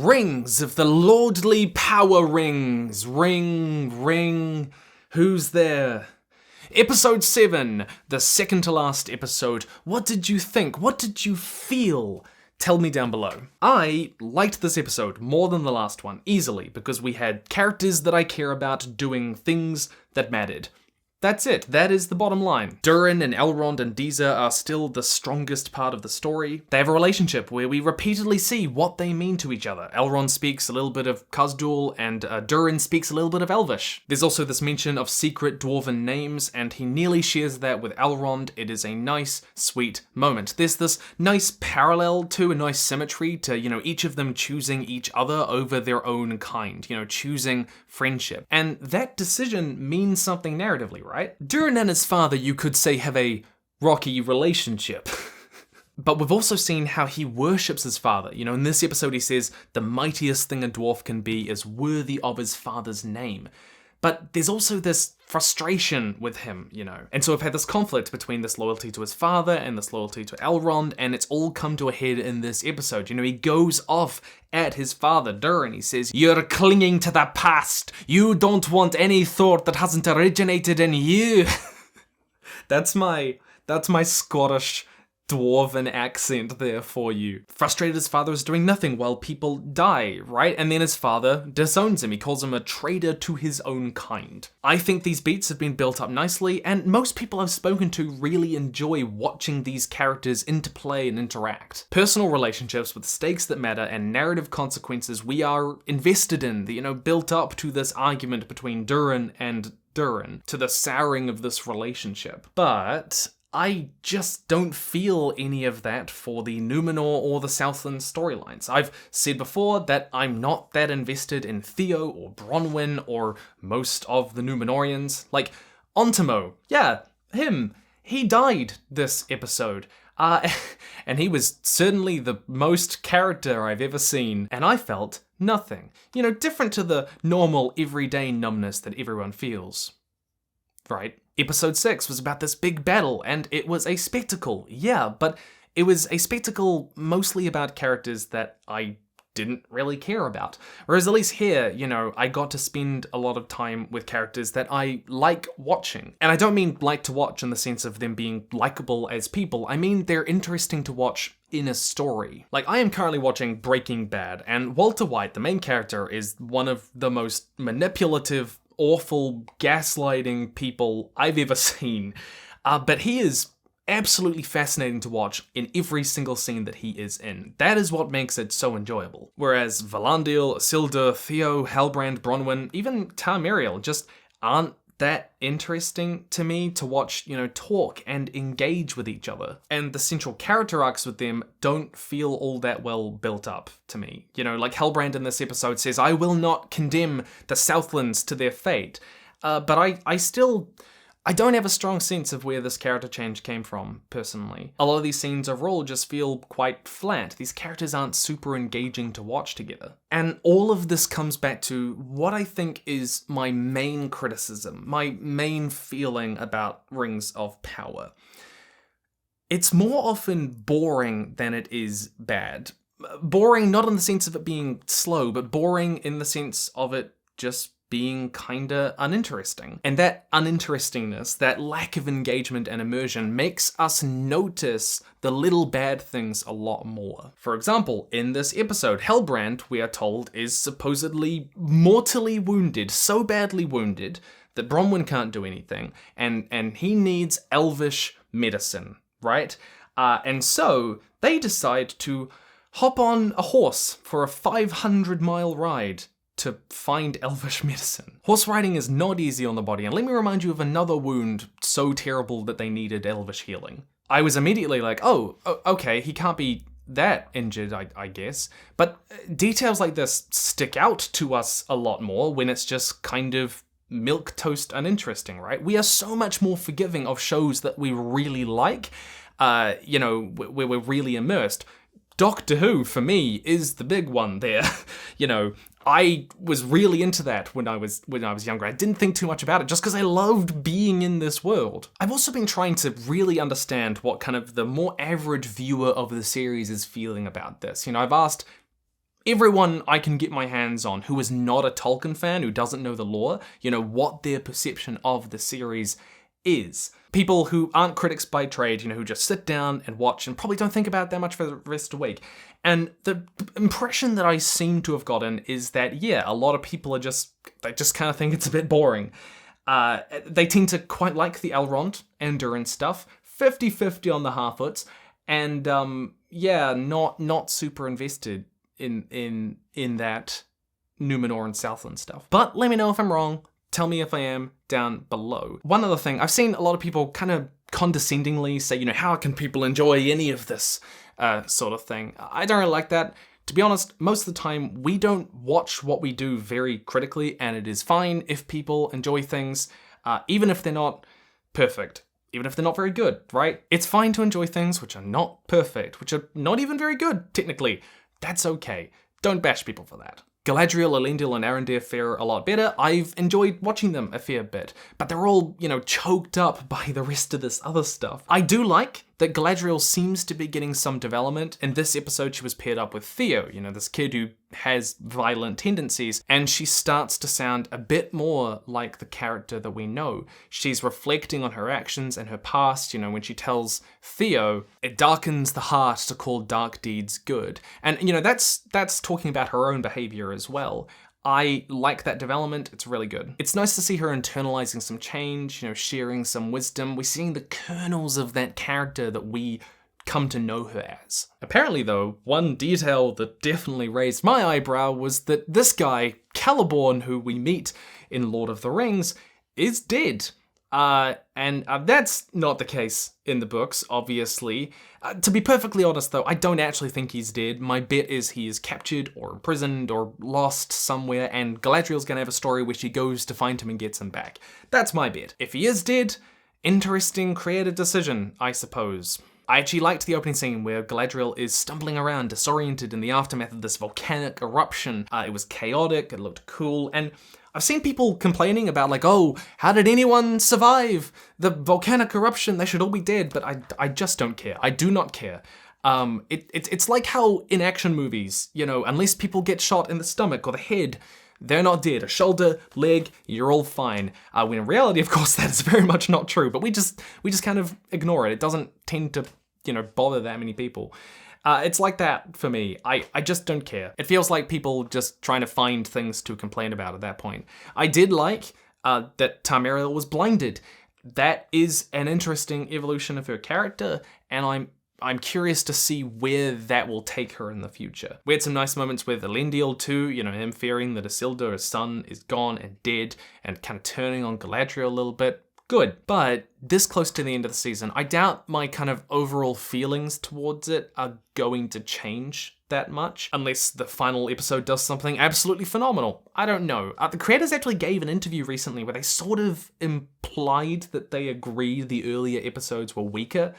Rings of the lordly power rings. Ring, ring. Who's there? Episode 7, the second to last episode. What did you think? What did you feel? Tell me down below. I liked this episode more than the last one, easily, because we had characters that I care about doing things that mattered. That's it. That is the bottom line. DURIN and ELROND and Deezer are still the strongest part of the story. They have a relationship where we repeatedly see what they mean to each other. ELROND speaks a little bit of Khazad-dûl and DURIN speaks a little bit of Elvish. There's also this mention of secret dwarven names, and he nearly shares that with ELROND. It is a nice, sweet moment. There's this nice parallel to, a nice symmetry to, each of them choosing each other over their own kind, choosing friendship. And that decision means something narratively, right? DURIN and his father, you could say, have a rocky relationship. But we've also seen how he worships his father. In this episode he says, the mightiest thing a dwarf can be is worthy of his father's name. But there's also this frustration with him, And so we've had this conflict between this loyalty to his father and this loyalty to ELROND, and it's all come to a head in this episode. He goes off at his father, DURIN. He says, "You're clinging to the past. You don't want any thought that hasn't originated in you." That's my Scottish dwarven accent there for you. Frustrated his father is doing nothing while people die, right? And then his father disowns him. He calls him a traitor to his own kind. I think these beats have been built up nicely, and most people I've spoken to really enjoy watching these characters interplay and interact. Personal relationships with stakes that matter and narrative consequences we are invested in, built up to this argument between DURIN and DURIN, to the souring of this relationship. But I just don't feel any of that for the Númenor or the Southland storylines. I've said before that I'm not that invested in Theo or Bronwyn or most of the Númenorians. Like, Ontimo, yeah, him. He died this episode. And he was certainly the most character I've ever seen, and I felt nothing. Different to the normal everyday numbness that everyone feels. Right? Episode 6 was about this big battle, and it was a spectacle, yeah, but it was a spectacle mostly about characters that I didn't really care about. Whereas at least here, I got to spend a lot of time with characters that I like watching. And I don't mean like to watch in the sense of them being likable as people, I mean they're interesting to watch in a story. Like, I am currently watching Breaking Bad, and Walter White, the main character, is one of the most manipulative, awful, gaslighting people I've ever seen. But he is absolutely fascinating to watch in every single scene that he is in. That is what makes it so enjoyable. Whereas Valandil, Isildur, Theo, Halbrand, Bronwyn, even Tamriel just aren't that interesting to me to watch, talk and engage with each other. And the central character arcs with them don't feel all that well built up to me. Like Halbrand in this episode says, "I will not condemn the Southlands to their fate." But I don't have a strong sense of where this character change came from, personally. A lot of these scenes overall just feel quite flat. These characters aren't super engaging to watch together. And all of this comes back to what I think is my main criticism, my main feeling about Rings of Power. It's more often boring than it is bad. Boring not in the sense of it being slow, but boring in the sense of it just being kinda uninteresting. And that uninterestingness, that lack of engagement and immersion, makes us notice the little bad things a lot more. For example, in this episode, Halbrand, we are told, is supposedly mortally wounded, so badly wounded that Bronwyn can't do anything, and he needs elvish medicine, right? And so they decide to hop on a horse for a 500-mile ride to find elvish medicine. Horse riding is not easy on the body, and let me remind you of another wound so terrible that they needed elvish healing. I was immediately like, oh, okay, he can't be that injured, I guess. But details like this stick out to us a lot more when it's just kind of milquetoast uninteresting, right? We are so much more forgiving of shows that we really like, where we're really immersed. Doctor Who, for me, is the big one there. I was really into that when I was younger. I didn't think too much about it just because I loved being in this world. I've also been trying to really understand what kind of the more average viewer of the series is feeling about this. I've asked everyone I can get my hands on who is not a Tolkien fan, who doesn't know the lore, what their perception of the series is. People who aren't critics by trade, who just sit down and watch and probably don't think about it that much for the rest of the week. And the impression that I seem to have gotten is that, a lot of people they just kind of think it's a bit boring. They tend to quite like the Elrond and DURIN stuff, 50-50 on the Harfoots, and not super invested in that Numenor and Southland stuff. But let me know if I'm wrong. Tell me if I am down below. One other thing, I've seen a lot of people kind of condescendingly say, how can people enjoy any of this sort of thing? I don't really like that. To be honest, most of the time, we don't watch what we do very critically, and it is fine if people enjoy things, even if they're not perfect, even if they're not very good, right? It's fine to enjoy things which are not perfect, which are not even very good, technically. That's okay. Don't bash people for that. Galadriel, Elendil, and Arondir fare a lot better. I've enjoyed watching them a fair bit, but they're all, choked up by the rest of this other stuff. I do like that Galadriel seems to be getting some development. In this episode, she was paired up with Theo, this kid who has violent tendencies, and she starts to sound a bit more like the character that we know. She's reflecting on her actions and her past, when she tells Theo, it darkens the heart to call dark deeds good. And, that's talking about her own behavior as well. I like that development, it's really good. It's nice to see her internalizing some change, sharing some wisdom. We're seeing the kernels of that character that we come to know her as. Apparently though, one detail that definitely raised my eyebrow was that this guy, Celeborn, who we meet in Lord of the Rings, is dead. And that's not the case in the books, obviously. To be perfectly honest though, I don't actually think he's dead. My bet is he is captured or imprisoned or lost somewhere, and Galadriel's gonna have a story where she goes to find him and gets him back. That's my bet. If he is dead, interesting creative decision, I suppose. I actually liked the opening scene where Galadriel is stumbling around, disoriented in the aftermath of this volcanic eruption. It was chaotic, it looked cool, and I've seen people complaining about how did anyone survive the volcanic eruption? They should all be dead, but I just don't care. I do not care. It's like how in action movies, unless people get shot in the stomach or the head, they're not dead. A shoulder, leg, you're all fine. When in reality, of course, that is very much not true, but we just kind of ignore it. It doesn't tend to, bother that many people. It's like that for me. I just don't care. It feels like people just trying to find things to complain about at that point. I did like that Tamriel was blinded. That is an interesting evolution of her character, and I'm curious to see where that will take her in the future. We had some nice moments with Elendil too, him fearing that Isildur, his son, is gone and dead, and kind of turning on Galadriel a little bit. Good, but this close to the end of the season, I doubt my kind of overall feelings towards it are going to change that much, unless the final episode does something absolutely phenomenal. I don't know. The creators actually gave an interview recently where they sort of implied that they agree the earlier episodes were weaker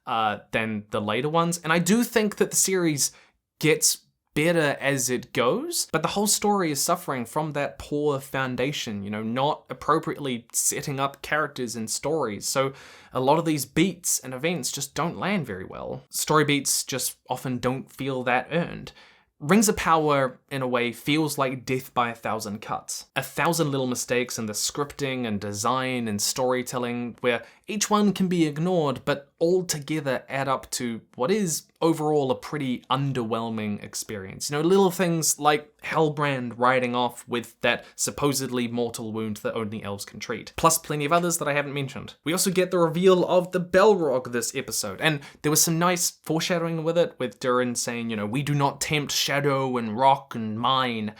than the later ones, and I do think that the series gets better as it goes, but the whole story is suffering from that poor foundation, not appropriately setting up characters and stories. So a lot of these beats and events just don't land very well. Story beats just often don't feel that earned. Rings of Power, in a way, feels like death by 1,000 cuts. 1,000 little mistakes in the scripting and design and storytelling, where each one can be ignored, but all together add up to what is overall a pretty underwhelming experience. Little things like Halbrand riding off with that supposedly mortal wound that only elves can treat, plus plenty of others that I haven't mentioned. We also get the reveal of the Balrog this episode, and there was some nice foreshadowing with it, with DURIN saying, we do not tempt shadow and rock and mine,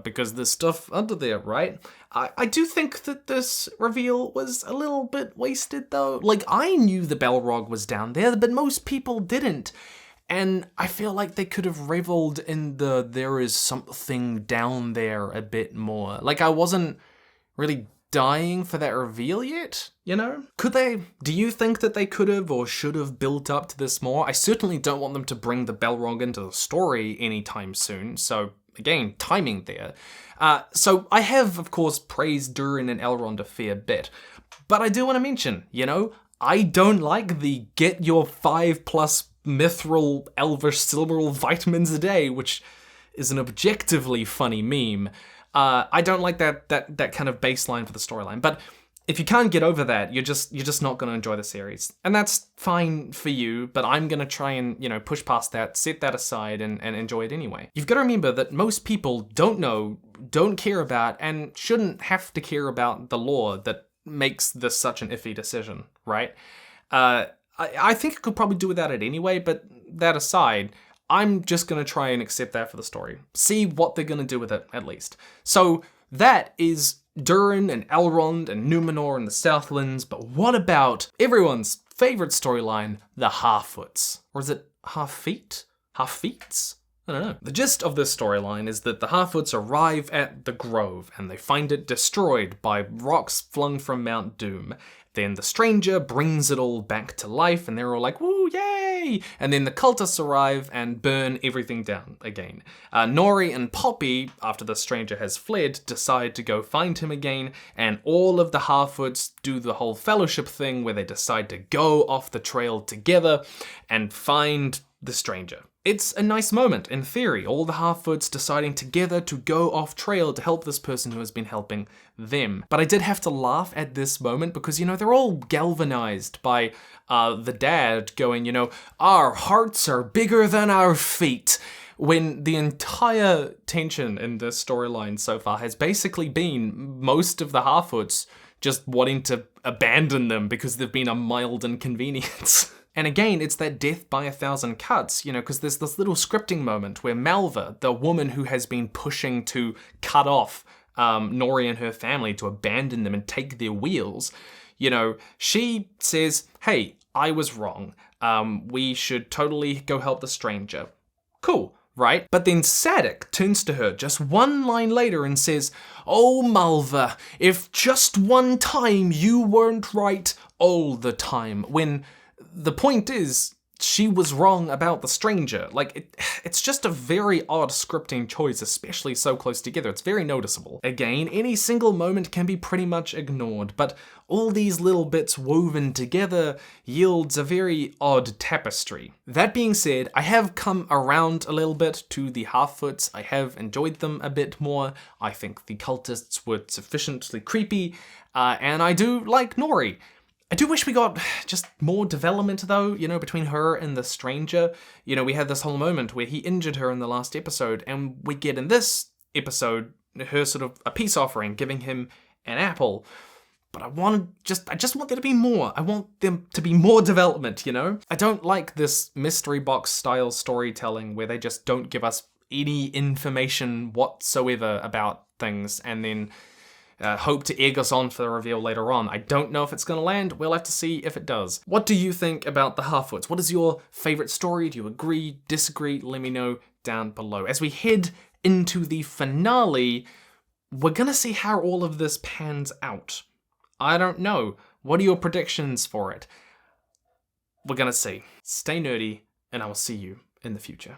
because there's stuff under there, right? I do think that this reveal was a little bit wasted though. I knew the Balrog was down there, but most people didn't. And I feel like they could have reveled in the there is something down there a bit more. I wasn't really dying for that reveal yet, Could they? Do you think that they could have or should have built up to this more? I certainly don't want them to bring the Balrog into the story anytime soon, so again, timing there. So I have, of course, praised DURIN and Elrond a fair bit, but I do want to mention, I don't like the get your 5+ mithril, elvish, silmaril vitamins a day, which is an objectively funny meme. I don't like that kind of baseline for the storyline, but if you can't get over that, you're just not going to enjoy the series. And that's fine for you, but I'm going to try and, push past that, set that aside, and enjoy it anyway. You've got to remember that most people don't know, don't care about, and shouldn't have to care about the lore that makes this such an iffy decision, right? I think I could probably do without it anyway, but that aside, I'm just going to try and accept that for the story. See what they're going to do with it, at least. So that is DURIN and ELROND and Numenor and the Southlands, but what about everyone's favourite storyline, the Harfoots? Or is it Half-Feet? Half-Feets? I don't know. The gist of this storyline is that the Harfoots arrive at the Grove and they find it destroyed by rocks flung from Mount Doom. Then the stranger brings it all back to life and they're all like, woo, yay! And then the cultists arrive and burn everything down again. Nori and Poppy, after the stranger has fled, decide to go find him again, and all of the Harfoots do the whole fellowship thing where they decide to go off the trail together and find the stranger. It's a nice moment, in theory, all the Harfoots deciding together to go off trail to help this person who has been helping them. But I did have to laugh at this moment because, they're all galvanized by the dad going, our hearts are bigger than our feet. When the entire tension in this storyline so far has basically been most of the Harfoots just wanting to abandon them because they've been a mild inconvenience. And again, it's that death by 1,000 cuts, because there's this little scripting moment where Malva, the woman who has been pushing to cut off Nori and her family, to abandon them and take their wheels, she says, hey, I was wrong. We should totally go help the stranger. Cool, right? But then Sadik turns to her just one line later and says, oh, Malva, if just one time you weren't right all the time, when the point is, she was wrong about the stranger. It's just a very odd scripting choice, especially so close together. It's very noticeable. Again, any single moment can be pretty much ignored, but all these little bits woven together yields a very odd tapestry. That being said, I have come around a little bit to the Harfoots. I have enjoyed them a bit more. I think the cultists were sufficiently creepy, and I do like Nori. I do wish we got just more development, though, between her and the stranger. We had this whole moment where he injured her in the last episode, and we get in this episode her sort of a peace offering, giving him an apple. But I just want there to be more. I want them to be more development, I don't like this mystery box style storytelling where they just don't give us any information whatsoever about things, and then hope to egg us on for the reveal later on. I don't know if it's going to land. We'll have to see if it does. What do you think about the Harfoots? What is your favourite story? Do you agree, disagree? Let me know down below. As we head into the finale, we're going to see how all of this pans out. I don't know. What are your predictions for it? We're going to see. Stay nerdy, and I will see you in the future.